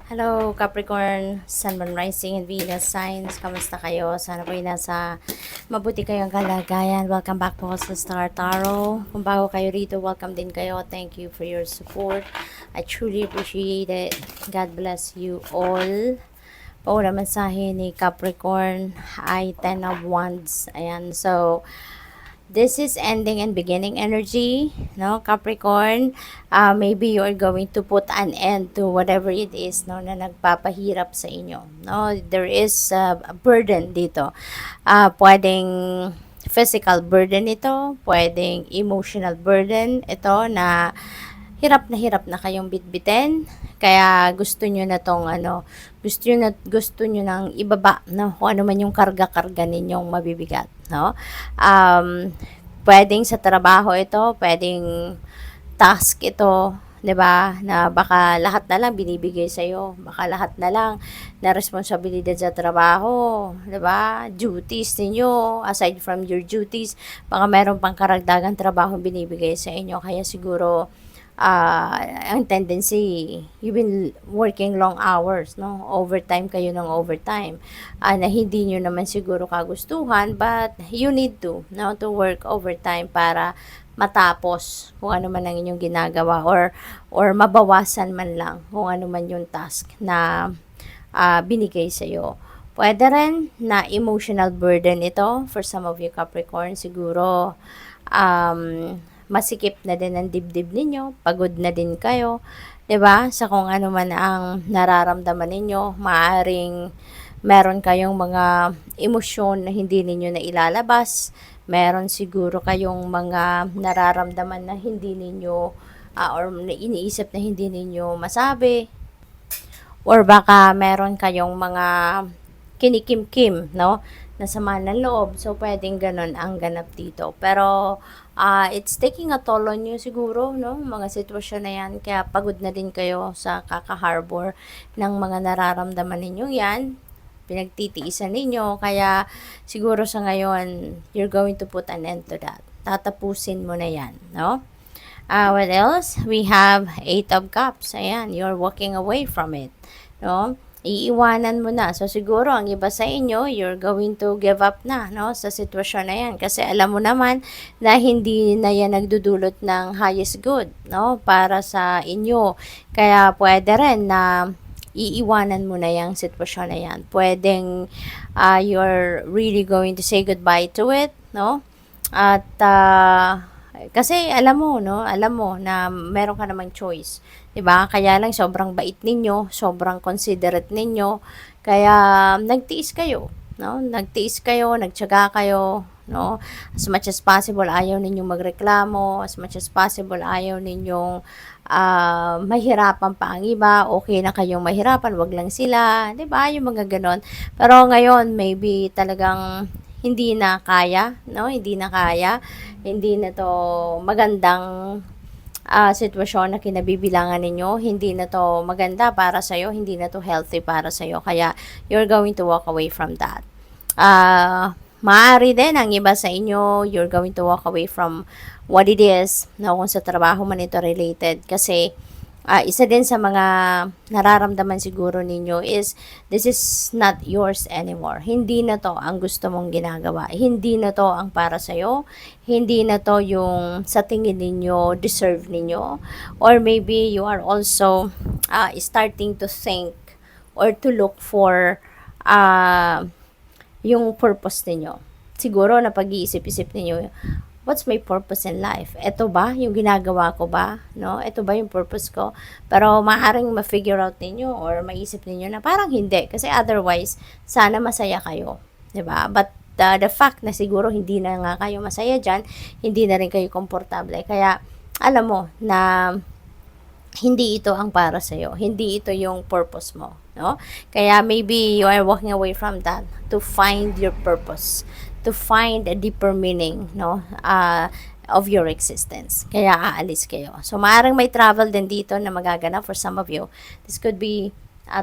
Hello, Capricorn, Sun, Moon, Rising, and Venus signs. Kamusta kayo? Sana po nasa mabuti kayong kalagayan. Welcome back po sa Star Tarot. Kung bago kayo rito, welcome din kayo. Thank you for your support. I truly appreciate it. God bless you all. Paula mensahe ni Capricorn ay 10 of Wands. Ayan, so this is ending and beginning energy, no, Capricorn. Maybe you are going to put an end to whatever it is, no, na nagpapahirap sa inyo. No, there is a burden dito. Pwedeng physical burden ito, pwedeng emotional burden ito na hirap na kayong bitbitin. Kaya gusto nyo na tong gusto nyo nang ibaba, no, kung ano man yung karga-karga ninyong mabibigat, no. Pwedeng sa trabaho ito, pwedeng task ito, 'di ba? Na baka lahat na lang binibigay sa iyo, baka lahat na lang na responsibilidad sa trabaho, 'di ba? Duties ninyo, aside from your duties, baka meron pang karagdagang trabaho binibigay sa inyo. Kaya siguro ang tendency, you've been working long hours, no? Overtime kayo ng overtime. Na hindi nyo naman siguro kagustuhan, but you need to, no? To work overtime para matapos kung ano man ang inyong ginagawa, or mabawasan man lang kung ano man yung task na binigay sa iyo. Pwede rin na emotional burden ito for some of you Capricorn. Siguro masikip na din ang dibdib ninyo, pagod na din kayo, 'di ba? Sa kung ano man ang nararamdaman ninyo, maaring meron kayong mga emosyon na hindi ninyo na ilalabas, meron siguro kayong mga nararamdaman na hindi ninyo or iniisip na hindi ninyo masabi, or baka meron kayong mga kinikim-kim, no, na sama ng loob. So, pwedeng ganun ang ganap dito. Pero, it's taking a toll on you siguro, no, mga sitwasyon na yan. Kaya pagod na din kayo sa kaka-harbor ng mga nararamdaman ninyo yan. Pinagtitiisan ninyo. Kaya, siguro sa ngayon, you're going to put an end to that. Tatapusin mo na yan, no? What else? We have 8 of Cups. Ayan, you're walking away from it, no? Iiwanan mo na. So, siguro, ang iba sa inyo, you're going to give up na, no, sa sitwasyon na yan. Kasi alam mo naman na hindi na yan nagdudulot ng highest good, no, para sa inyo. Kaya, pwede rin na iiwanan mo na yung sitwasyon na yan. Pwedeng you're really going to say goodbye to it, no? At, kasi alam mo, no, alam mo na meron ka namang choice, 'di ba? Kaya lang sobrang bait ninyo, sobrang considerate ninyo, kaya nagtiis kayo, no? Nagtiis kayo, nagtiyaga kayo, no? As much as possible ayaw ninyong magreklamo, as much as possible ayaw ninyong mahirapan pa ang iba. Okay na kayong mahirapan, wag lang sila, 'di ba? Yung mga ganon. Pero ngayon maybe talagang hindi na kaya, no? Hindi na kaya, hindi na to magandang sitwasyon na kinabibilangan ninyo, hindi na to maganda para sa'yo, hindi na to healthy para sa'yo, kaya you're going to walk away from that. Maaari din ang iba sa inyo, you're going to walk away from what it is, na kung sa trabaho man ito related, kasi isa din sa mga nararamdaman siguro ninyo is this is not yours anymore. Hindi na to ang gusto mong ginagawa. Hindi na to ang para sa'yo. Hindi na to yung sa tingin ninyo deserve ninyo. Or maybe you are also starting to think or to look for yung purpose ninyo. Siguro na pag-iisip-isip ninyo, what's my purpose in life? Ito ba yung ginagawa ko ba? No? Ito ba yung purpose ko? Pero maaaring ma-figure out ninyo or maisip ninyo na parang hindi. Kasi otherwise, sana masaya kayo. 'Di ba? But the fact na siguro hindi na nga kayo masaya dyan, hindi na rin kayo komportable. Kaya alam mo na hindi ito ang para sa'yo. Hindi ito yung purpose mo. No? Kaya maybe you are walking away from that to find your purpose, to find a deeper meaning, no, of your existence. Kaya aalis kayo. So, maaaring may travel din dito na magaganap for some of you. This could be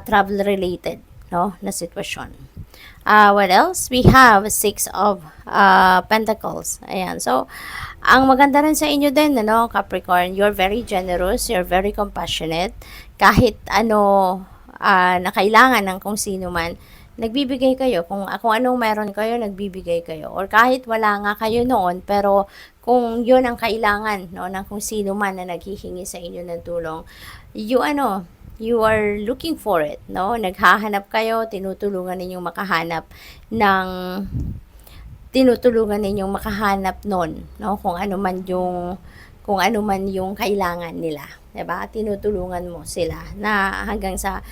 travel related, no, na sitwasyon. What else? We have 6 of Pentacles. Ayan. So, ang maganda rin sa inyo din, ano, Capricorn, you're very generous, you're very compassionate. Kahit ano na kailangan ng kung sino man, nagbibigay kayo. Kung anong meron kayo, nagbibigay kayo. Or kahit wala nga kayo noon, pero kung yun ang kailangan, no, ng kung sino man na naghihingi sa inyo ng tulong, you are looking for it, no? Naghahanap kayo, ng tinutulungan ninyong makahanap nun, no? Kung ano man yung kailangan nila, 'di ba? Tinutulungan mo sila na hanggang sa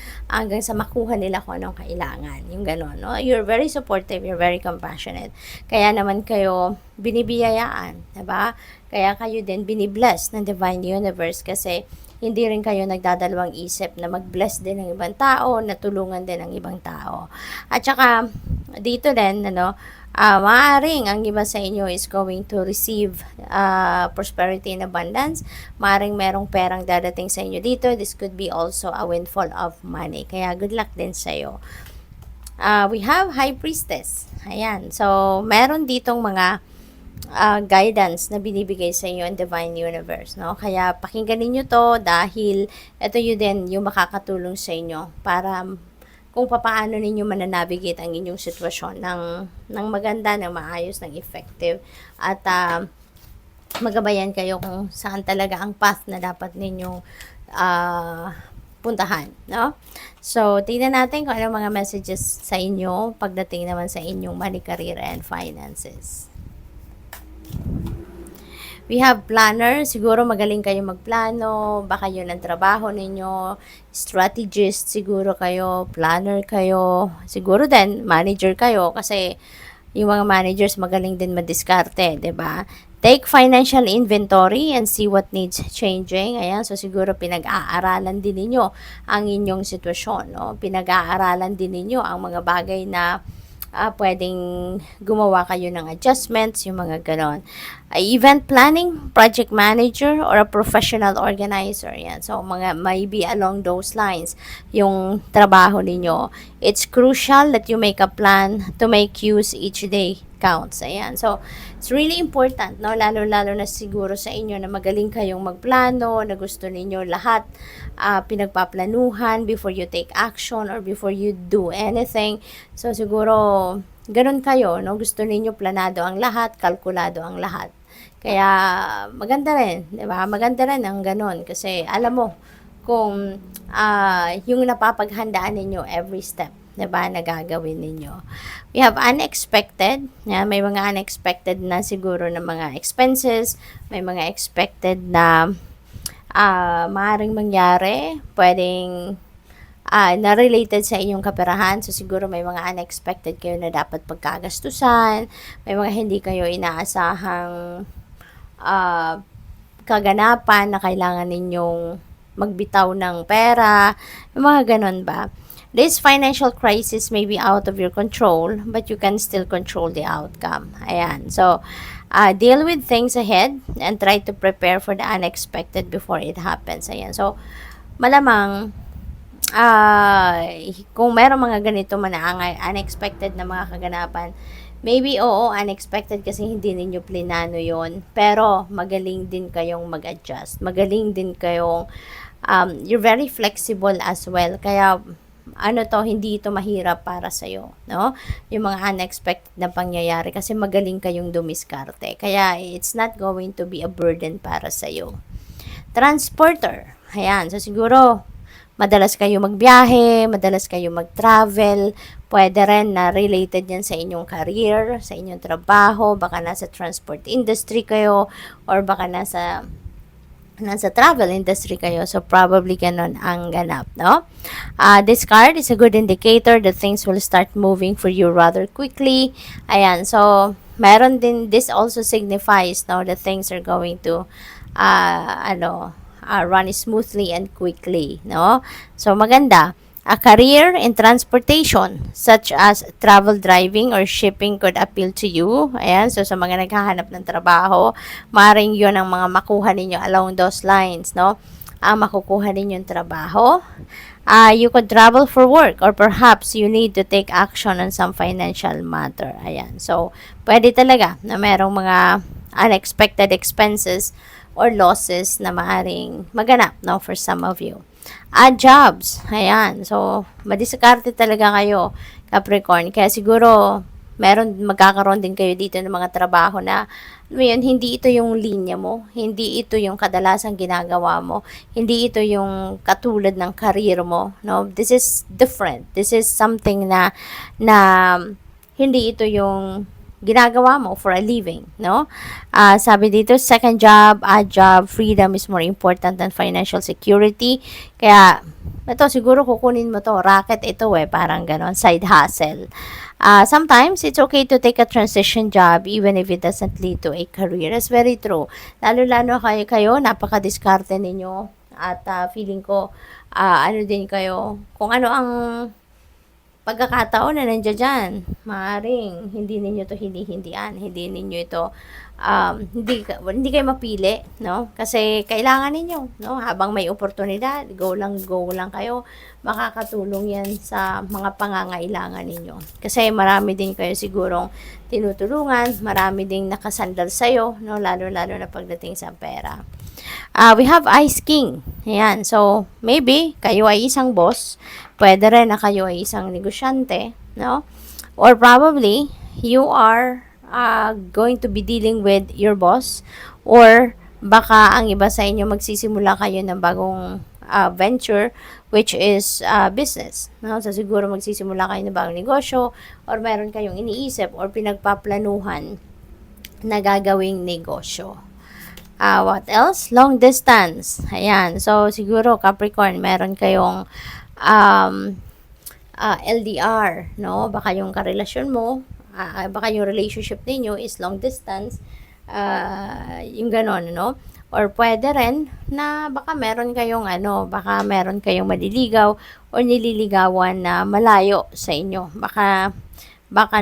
makuha nila kung anong kailangan, yung gano'n, no? You're very supportive, you're very compassionate. Kaya naman kayo binibiyayaan, 'di ba? Kaya kayo din binibless ng Divine Universe kasi hindi rin kayo nagdadalawang isip na mag-bless din ng ibang tao, na tulungan din ng ibang tao. At saka dito din, maaaring ang iba sa inyo is going to receive prosperity and abundance. Maaaring merong perang dadating sa inyo dito. This could be also a windfall of money. Kaya good luck din sa'yo. We have High Priestess. Ayan. So, meron ditong mga guidance na binibigay sa inyo ng Divine Universe, no? Kaya pakinggan niyo to dahil ito yun din yung makakatulong sa inyo para kung paano ninyo mananavigate ang inyong sitwasyon ng maganda, ng maayos, ng effective, at magabayan kayo kung saan talaga ang path na dapat ninyong puntahan, no? So, tingnan natin kung ano mga messages sa inyo pagdating naman sa inyong money, career, and finances. We have planner. Siguro magaling kayo magplano. Baka yun ang trabaho ninyo. Strategist siguro kayo. Planner kayo. Siguro din, manager kayo. Kasi yung mga managers magaling din madiskarte, 'di ba? Take financial inventory and see what needs changing. Ayan, so siguro pinag-aaralan din ninyo ang inyong sitwasyon, no? Pinag-aaralan din ninyo ang mga bagay na pwedeng gumawa kayo ng adjustments, yung mga ganon. Event planning, project manager, or a professional organizer. Yan. So, maybe along those lines, yung trabaho ninyo. It's crucial that you make a plan to make use each day counts. Ayan. So, it's really important, no? Lalo-lalo na siguro sa inyo na magaling kayong magplano, na gusto ninyo lahat pinagpaplanuhan before you take action or before you do anything. So, siguro, ganun kayo, no? Gusto ninyo planado ang lahat, kalkulado ang lahat. Kaya, maganda rin, di ba? Maganda rin ang ganun kasi alam mo kung yung napapaghandaan ninyo every step, di ba, na gagawin ninyo. We have unexpected. May mga unexpected na siguro na mga expenses. May mga expected na maaaring mangyari. Pwedeng na related sa inyong kaperahan. So, siguro may mga unexpected kayo na dapat pagkagastusan. May mga hindi kayo inaasahang kaganapan na kailangan ninyong magbitaw ng pera. Yung mga ganun ba? This financial crisis may be out of your control, but you can still control the outcome. Ayan. So, deal with things ahead and try to prepare for the unexpected before it happens. Ayan. So, malamang, kung meron mga ganito man na unexpected na mga kaganapan, maybe, unexpected kasi hindi ninyo plinano yon. Pero, magaling din kayong mag-adjust. Magaling din kayong, you're very flexible as well. Kaya, hindi ito mahirap para sa'yo, no? Yung mga unexpected na pangyayari kasi magaling kayong dumiskarte. Kaya, it's not going to be a burden para sa'yo. Transporter. Ayan. So, siguro, madalas kayo magbiyahe, madalas kayo mag-travel, pwede rin na related yan sa inyong career, sa inyong trabaho, baka nasa transport industry kayo, or baka nasa travel industry kayo. So, probably ganun ang ganap, no? This card is a good indicator that things will start moving for you rather quickly. Ayan, so, meron din, this also signifies, no, that things are going to, run smoothly and quickly, no? So, maganda. A career in transportation, such as travel, driving, or shipping could appeal to you. Ayan, so sa mga naghahanap ng trabaho, maaaring yun ang mga makuha ninyo along those lines, no? Ang makukuha ninyong trabaho. You could travel for work, or perhaps you need to take action on some financial matter. Ayan, so pwede talaga na merong mga unexpected expenses or losses na maaaring maganap, no, for some of you. jobs. Ayan. So, madiskarte talaga kayo, Capricorn. Kaya siguro, magkakaroon din kayo dito ng mga trabaho na, yun, hindi ito yung linya mo, hindi ito yung kadalasang ginagawa mo, hindi ito yung katulad ng career mo, no? This is different. This is something na hindi ito yung ginagawa mo for a living, no? Sabi dito, second job, job, freedom is more important than financial security. Kaya, ito, siguro kukunin mo to, racket ito parang ganon, side hustle. Sometimes, it's okay to take a transition job even if it doesn't lead to a career. That's very true. Lalo-lalo kayo napaka-diskarte ninyo at feeling ko, ano din kayo, kung ano ang pagkakataon na nandiyan dyan, maaaring hindi ninyo to hinihindian, hindi ninyo ito, hindi kayo mapili, no? Kasi kailangan ninyo, no? Habang may oportunidad, go lang kayo, makakatulong yan sa mga pangangailangan ninyo. Kasi marami din kayo sigurong tinutulungan, marami ding nakasandal sa'yo, no? Lalo-lalo na pagdating sa pera. We have Ice King. Ayan. So, maybe, kayo ay isang boss. Pwede rin na kayo ay isang negosyante. No? Or probably, you are going to be dealing with your boss. Or, baka ang iba sa inyo magsisimula kayo ng bagong venture, which is business. No? So, siguro magsisimula kayo ng bagong negosyo, or meron kayong iniisip, or pinagpaplanuhan na gagawing negosyo. What else? Long distance. Ayan. So, siguro, Capricorn, meron kayong LDR, no? Baka yung karelasyon mo, baka yung relationship ninyo is long distance, yung ganon, no? Or pwede rin na baka meron kayong baka meron kayong maliligaw or nililigawan na malayo sa inyo. Baka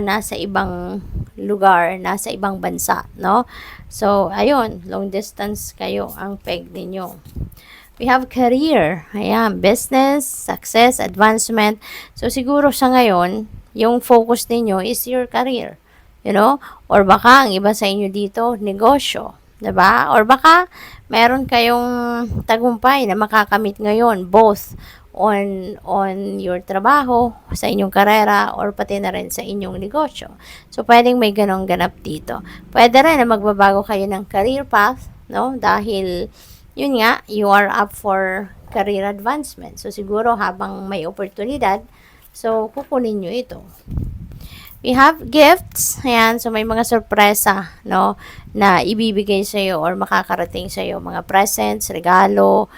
nasa ibang lugar, nasa ibang bansa, no? So, ayun, long distance kayo ang peg ninyo. We have career. Ayan, business, success, advancement. So, siguro sa ngayon, yung focus ninyo is your career. You know? Or baka ang iba sa inyo dito, negosyo. Diba? Or baka meron kayong tagumpay na makakamit ngayon, both on your trabaho, sa inyong karera, or pati na rin sa inyong negosyo. So, pwedeng may ganong ganap dito. Pwede rin na magbabago kayo ng career path, no? Dahil, yun nga, you are up for career advancement. So, siguro habang may oportunidad, so, kukunin nyo ito. We have gifts. Ayan, so may mga sorpresa, no, na ibibigay sa iyo or makakarating sa iyo, mga presents, regalo,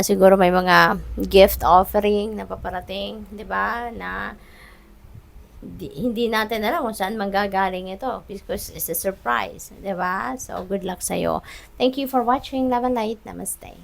siguro may mga gift offering na paparating, 'di ba? Na hindi natin alam kung saan manggagaling ito because it's a surprise, 'di ba? So good luck sa iyo. Thank you for watching. Love and light. Namaste.